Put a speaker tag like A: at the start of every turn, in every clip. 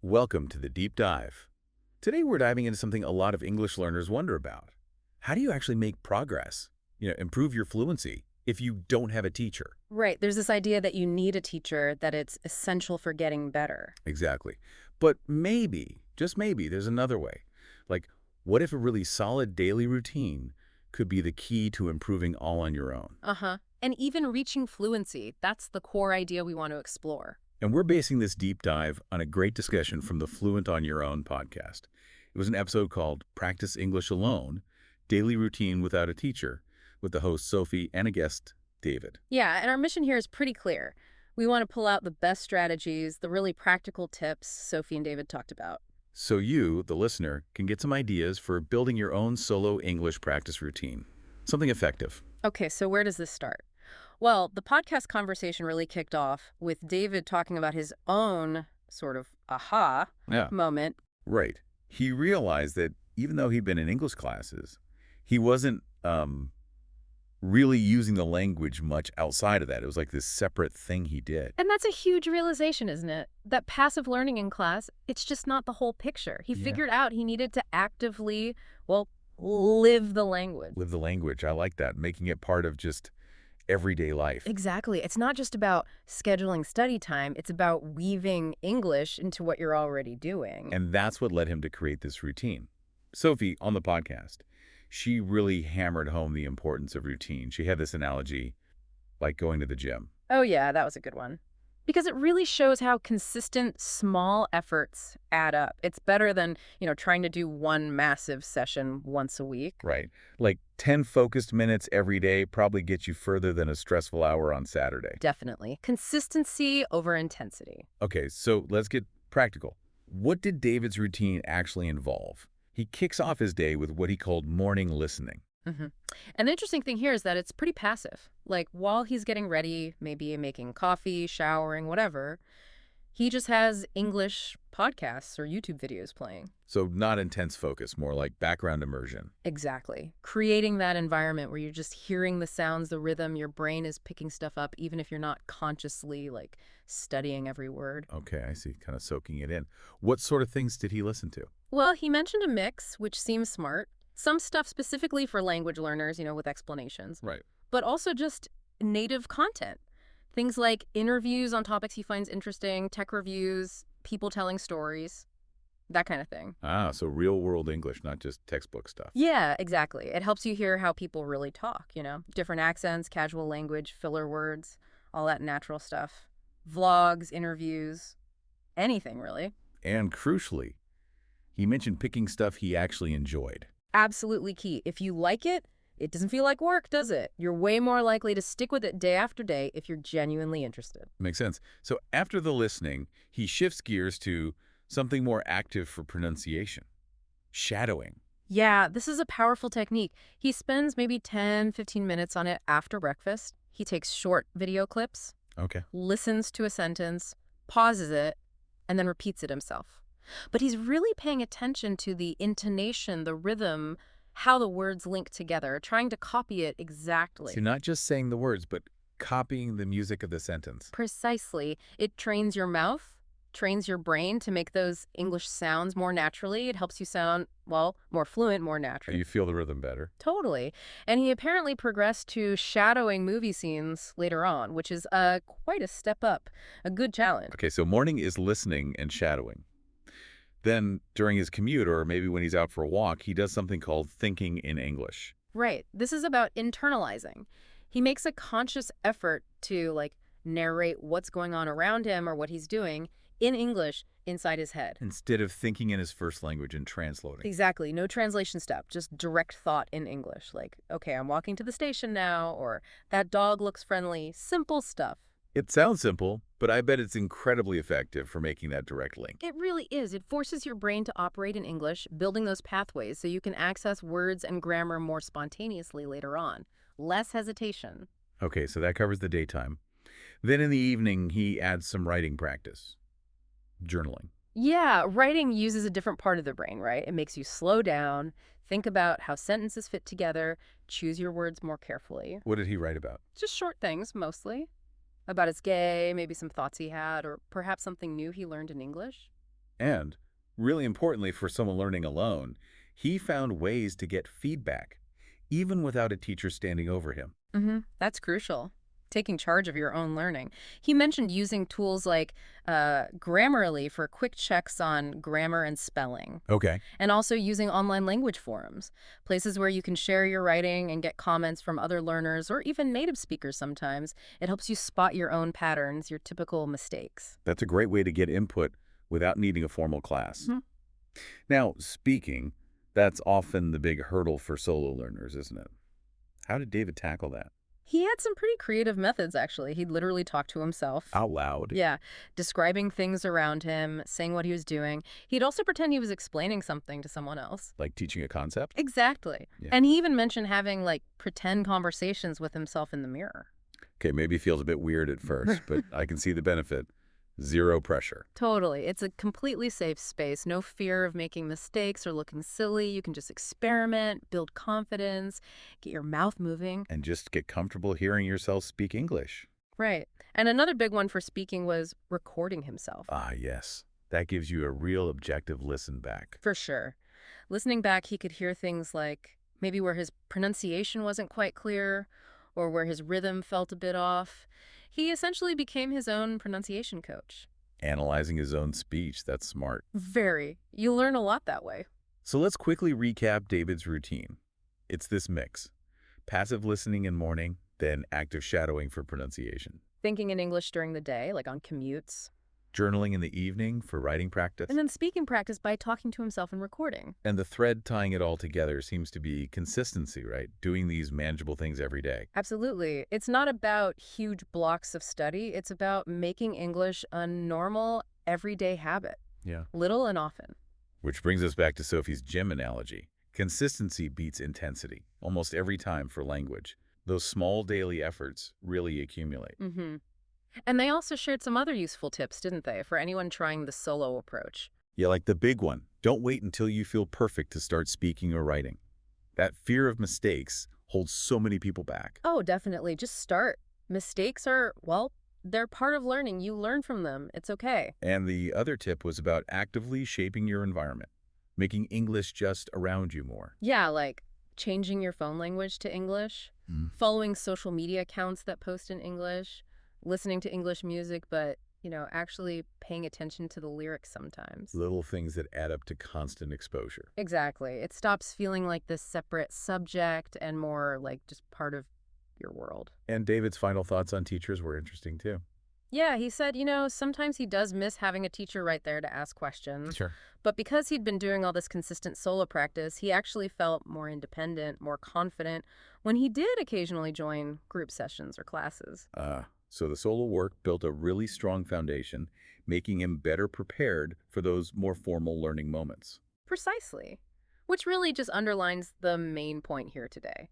A: Welcome to the Deep Dive. Today we're diving into something a lot of English learners wonder about. How do you actually make progress? Improve your fluency if you don't have a teacher.
B: Right. There's this idea that you need a teacher, that it's essential for getting better.
A: Exactly. But maybe, just maybe, there's another way. Like, what if a really solid daily routine could be the key to improving all on your own?
B: Uh-huh. And even reaching fluency, that's the core idea we want to explore.
A: And we're basing this deep dive on a great discussion from the Fluent on Your Own podcast. It was an episode called Practice English Alone, Daily Routine Without a Teacher, with the host Sophie and a guest, David.
B: Yeah, and our mission here is pretty clear. We want to pull out the best strategies, the really practical tips Sophie and David talked about.
A: So you, the listener, can get some ideas for building your own solo English practice routine. Something effective.
B: Okay, so where does this start? Well, the podcast conversation really kicked off with David talking about his own sort of aha
A: Yeah.
B: moment.
A: Right. He realized that even though he'd been in English classes, he wasn't really using the language much outside of that. It was like this separate thing he did.
B: And that's a huge realization, isn't it? That passive learning in class, it's just not the whole picture. He
A: Yeah.
B: figured out he needed to actively, well, live the language.
A: Live the language. I like that. Making it part of just everyday life.
B: Exactly. It's not just about scheduling study time. It's about weaving English into what you're already doing.
A: And that's what led him to create this routine. Sophie, on the podcast, she really hammered home the importance of routine. She had this analogy like going to the gym.
B: Oh, yeah, that was a good one. Because it really shows how consistent small efforts add up. It's better than, trying to do one massive session once a week.
A: Right. Like 10 focused minutes every day probably gets you further than a stressful hour on Saturday.
B: Definitely. Consistency over intensity.
A: Okay, so let's get practical. What did David's routine actually involve? He kicks off his day with what he called morning listening.
B: And the interesting thing here is that it's pretty passive. Like, while he's getting ready, maybe making coffee, showering, whatever, he just has English podcasts or YouTube videos playing.
A: So not intense focus, more like background immersion.
B: Exactly. Creating that environment where you're just hearing the sounds, the rhythm, your brain is picking stuff up, even if you're not consciously, studying every word.
A: Okay, I see, kind of soaking it in. What sort of things did he listen to?
B: Well, he mentioned a mix, which seems smart. Some stuff specifically for language learners, with explanations.
A: Right.
B: But also just native content. Things like interviews on topics he finds interesting, tech reviews, people telling stories, that kind of thing.
A: Ah, so real-world English, not just textbook stuff.
B: Yeah, exactly. It helps you hear how people really talk, different accents, casual language, filler words, all that natural stuff. Vlogs, interviews, anything really.
A: And crucially, he mentioned picking stuff he actually enjoyed.
B: Absolutely key. If you like it, it doesn't feel like work, does it? You're way more likely to stick with it day after day if you're genuinely interested.
A: Makes sense. So after the listening, he shifts gears to something more active for pronunciation. Shadowing.
B: Yeah, this is a powerful technique. He spends maybe 10, 15 minutes on it after breakfast. He takes short video clips,
A: Okay.
B: listens to a sentence, pauses it, and then repeats it himself. But he's really paying attention to the intonation, the rhythm, how the words link together, trying to copy it exactly.
A: So not just saying the words, but copying the music of the sentence.
B: Precisely. It trains your mouth, trains your brain to make those English sounds more naturally. It helps you sound, well, more fluent, more natural.
A: You feel the rhythm better.
B: Totally. And he apparently progressed to shadowing movie scenes later on, which is quite a step up, a good challenge.
A: Okay, so morning is listening and shadowing. Then during his commute, or maybe when he's out for a walk, he does something called thinking in English.
B: Right. This is about internalizing. He makes a conscious effort to, narrate what's going on around him or what he's doing in English inside his head.
A: Instead of thinking in his first language and translating.
B: Exactly. No translation step, just direct thought in English. Like, okay, I'm walking to the station now, or that dog looks friendly. Simple stuff.
A: It sounds simple, but I bet it's incredibly effective for making that direct link.
B: It really is. It forces your brain to operate in English, building those pathways so you can access words and grammar more spontaneously later on. Less hesitation.
A: Okay, so that covers the daytime. Then in the evening, he adds some writing practice. Journaling.
B: Yeah, writing uses a different part of the brain, right? It makes you slow down, think about how sentences fit together, choose your words more carefully.
A: What did he write about?
B: Just short things, mostly. About his gay, maybe some thoughts he had, or perhaps something new he learned in English.
A: And, really importantly for someone learning alone, he found ways to get feedback, even without a teacher standing over him.
B: That's crucial. Taking charge of your own learning. He mentioned using tools like Grammarly for quick checks on grammar and spelling,
A: Okay.
B: and also using online language forums, places where you can share your writing and get comments from other learners or even native speakers sometimes. It helps you spot your own patterns, your typical mistakes.
A: That's a great way to get input without needing a formal class.
B: Mhm.
A: Now, speaking, that's often the big hurdle for solo learners, isn't it? How did David tackle that?
B: He had some pretty creative methods, actually. He'd literally talk to himself.
A: Out loud.
B: Yeah, describing things around him, saying what he was doing. He'd also pretend he was explaining something to someone else.
A: Like teaching a concept?
B: Exactly.
A: Yeah.
B: And he even mentioned having, like, pretend conversations with himself in the mirror.
A: Okay, maybe it feels a bit weird at first, but I can see the benefit. Zero pressure.
B: Totally. It's a completely safe space. No fear of making mistakes or looking silly. You can just experiment, build confidence, get your mouth moving.
A: And just get comfortable hearing yourself speak English.
B: Right. And another big one for speaking was recording himself.
A: Ah, yes. That gives you a real objective listen back.
B: For sure. Listening back, he could hear things like maybe where his pronunciation wasn't quite clear or where his rhythm felt a bit off. He essentially became his own pronunciation coach.
A: Analyzing his own speech, that's smart.
B: Very. You learn a lot that way.
A: So let's quickly recap David's routine. It's this mix. Passive listening in morning, then active shadowing for pronunciation.
B: Thinking in English during the day, like on commutes.
A: Journaling in the evening for writing practice.
B: And then speaking practice by talking to himself and recording.
A: And the thread tying it all together seems to be consistency, right? Doing these manageable things every day.
B: Absolutely. It's not about huge blocks of study. It's about making English a normal, everyday habit.
A: Yeah.
B: Little and often.
A: Which brings us back to Sophie's gym analogy. Consistency beats intensity, almost every time for language. Those small daily efforts really accumulate.
B: And they also shared some other useful tips, didn't they, for anyone trying the solo approach?
A: Yeah, like the big one. Don't wait until you feel perfect to start speaking or writing. That fear of mistakes holds so many people back.
B: Oh, definitely. Just start. Mistakes are, well, they're part of learning. You learn from them. It's okay.
A: And the other tip was about actively shaping your environment, making English just around you more.
B: Yeah, like changing your phone language to English, following social media accounts that post in English, listening to English music, but, actually paying attention to the lyrics sometimes.
A: Little things that add up to constant exposure.
B: Exactly. It stops feeling like this separate subject and more like just part of your world.
A: And David's final thoughts on teachers were interesting too.
B: Yeah, he said, sometimes he does miss having a teacher right there to ask questions.
A: Sure.
B: But because he'd been doing all this consistent solo practice, he actually felt more independent, more confident when he did occasionally join group sessions or classes.
A: So the solo work built a really strong foundation, making him better prepared for those more formal learning moments.
B: Precisely. Which really just underlines the main point here today.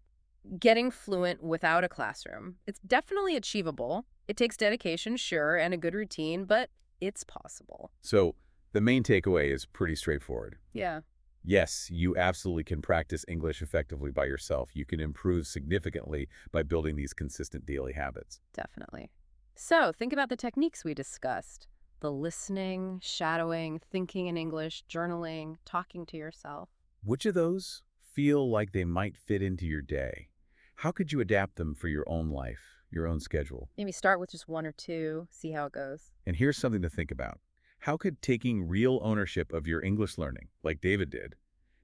B: Getting fluent without a classroom. It's definitely achievable. It takes dedication, sure, and a good routine, but it's possible.
A: So the main takeaway is pretty straightforward.
B: Yeah.
A: Yes, you absolutely can practice English effectively by yourself. You can improve significantly by building these consistent daily habits.
B: Definitely. So think about the techniques we discussed. The listening, shadowing, thinking in English, journaling, talking to yourself.
A: Which of those feel like they might fit into your day? How could you adapt them for your own life, your own schedule?
B: Maybe start with just one or two, see how it goes.
A: And here's something to think about. How could taking real ownership of your English learning, like David did,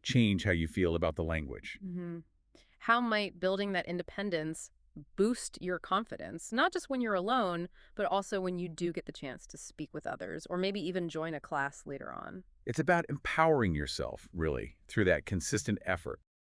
A: change how you feel about the language?
B: How might building that independence boost your confidence, not just when you're alone, but also when you do get the chance to speak with others, or maybe even join a class later on?
A: It's about empowering yourself, really, through that consistent effort.